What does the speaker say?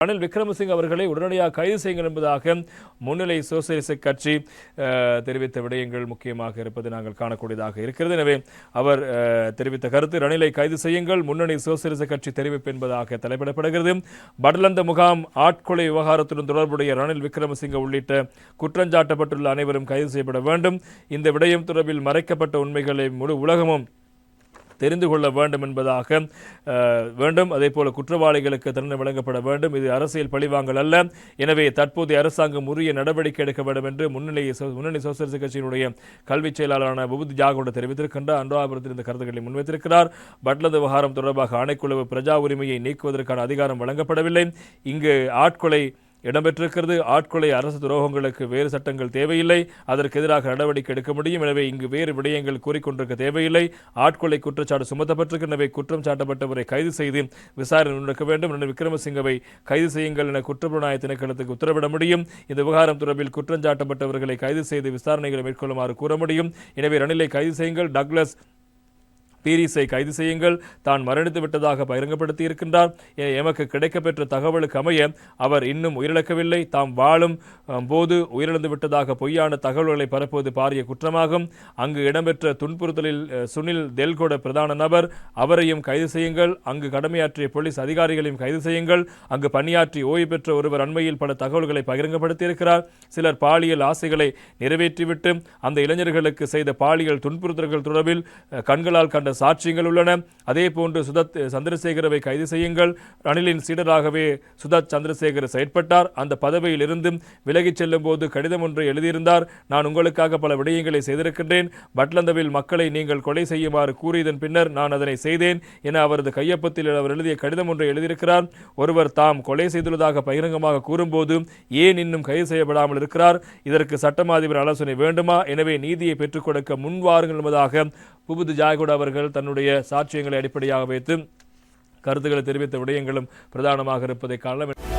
ரணில் விக்ரமசிங்க அவர்களை உடனடியாக கைது செய்யுங்கள் என்பதாக முன்னிலை சோசியலிச கட்சி தெரிவித்த விடயங்கள் முக்கியமாக இருப்பது நாங்கள் காணக்கூடியதாக இருக்கிறது. எனவே அவர் தெரிவித்த கருத்து ரணிலை கைது செய்யுங்கள் முன்னணி சோசியலிச கட்சி தெரிவிப்பு என்பதாக தலைப்பிடப்படுகிறது. படலந்த முகாம் ஆட்கொலை விவகாரத்துடன் தொடர்புடைய ரணில் விக்ரமசிங்க உள்ளிட்ட குற்றஞ்சாட்டப்பட்டுள்ள அனைவரும் கைது செய்யப்பட வேண்டும். இந்த விடயம் தொடர்பில் மறைக்கப்பட்ட உண்மைகளை முழு உலகமும் தெரிந்து கொள்ள வேண்டும் என்பதாக வேண்டும். அதே போல குற்றவாளிகளுக்கு தண்டனை வழங்கப்பட வேண்டும். இது அரசியல் பழிவாங்கல் அல்ல. எனவே தற்போதைய அரசாங்கம் உரிய நடவடிக்கை எடுக்க வேண்டும் என்று முன்னணி சோசியலிச கட்சியினுடைய கல்வி செயலாளரான விபுதி ஜாகோட தெரிவித்திருக்கின்றார். அனுராதபுரத்தில் இந்த கருத்துக்களை முன்வைத்திருக்கிறார். பட்லந்த விவகாரம் தொடர்பாக ஆணைக்குழு பிரஜா உரிமையை நீக்குவதற்கான அதிகாரம் வழங்கப்படவில்லை. இங்கு ஆட்கொலை இடம்பெற்றிருக்கிறது. ஆட்கொலை அரசு துரோகங்களுக்கு வேறு சட்டங்கள் தேவையில்லை. அதற்கு எதிராக நடவடிக்கை எடுக்க முடியும். எனவே இங்கு வேறு விடயங்கள் கூறிக்கொண்டிருக்க தேவையில்லை. ஆட்கொலை குற்றச்சாட்டு சுமத்தப்பட்டிருக்கிறது. எனவே குற்றம் சாட்டப்பட்டவரை கைது செய்து விசாரணை நடக்க வேண்டும். ரணில் விக்ரமசிங்கவை கைது செய்யுங்கள் என குற்றப்புலனாய்வு திணைக்களத்துக்கு உத்தரவிட முடியும். இந்த விவகாரம் தொடர்பில் குற்றம் சாட்டப்பட்டவர்களை கைது செய்து விசாரணைகளை மேற்கொள்ளுமாறு கூற முடியும். எனவே ரணிலை கைது செய்யுங்கள், டக்ளஸ் பீரிஸை கைது செய்யுங்கள், தான் மரணித்து விட்டதாக பகிரங்கப்படுத்தி இருக்கின்றார். எமக்கு கிடைக்கப்பெற்ற தகவலுக்கு அமைய அவர் இன்னும் உயிரிழக்கவில்லை. தாம் வாழும் போது உயிரிழந்து விட்டதாக பொய்யான தகவல்களை பரப்புவது பாரிய குற்றமாகும். அங்கு இடம்பெற்ற துன்புறுத்தலில் சுனில் தெல்கொட பிரதான நபர், அவரையும் கைது செய்யுங்கள். அங்கு கடமையாற்றிய போலீஸ் அதிகாரிகளையும் கைது செய்யுங்கள். அங்கு பணியாற்றி ஓய்வு பெற்ற ஒருவர் அண்மையில் பல தகவல்களை பகிரங்கப்படுத்தியிருக்கிறார். சிலர் பாலியல் ஆசைகளை நிறைவேற்றிவிட்டு அந்த இளைஞர்களுக்கு செய்த பாலியல் துன்புறுத்தல்கள் தொடர்பில் கண்களால் கண்ட சாட்சியங்கள் உள்ளன. அதே போன்று சுதத் சந்திரசேகரவை கைது செய்யுங்கள். ரணிலின் சீடராகவே சுதத் சந்திரசேகர் செயற்பட்டார். அந்த பதவியில் இருந்தும் விலகிச் செல்லும் போது கடிதம் ஒன்றை எழுதியிருந்தார். நான் உங்களுக்காக பல விடயங்களை செய்திருக்கின்றேன். பட்லந்தவில் மக்களை நீங்கள் கொலை செய்யுமாறு கூறியதன் பின்னர் நான் அதனை செய்தேன் என அவரது கையொப்பத்தில் அவர் எழுதிய கடிதம் ஒன்றை எழுதியிருக்கிறார். ஒருவர் தாம் கொலை செய்துள்ளதாக பகிரங்கமாக கூறும்போது ஏன் இன்னும் கைது செய்யப்படாமல் இருக்கிறார்? இதற்கு சட்டமா அதிபர் ஆலோசனை வேண்டுமா? எனவே நீதியை பெற்றுக் கொடுக்க முன்வாருங்கள் என்பதாக விபுதி ஜாகோட அவர்கள் தன்னுடைய சாட்சியங்களை அடிப்படையாக வைத்து கருத்துக்களை தெரிவித்த விடயங்களும் பிரதானமாக இருப்பதை காணலாம்.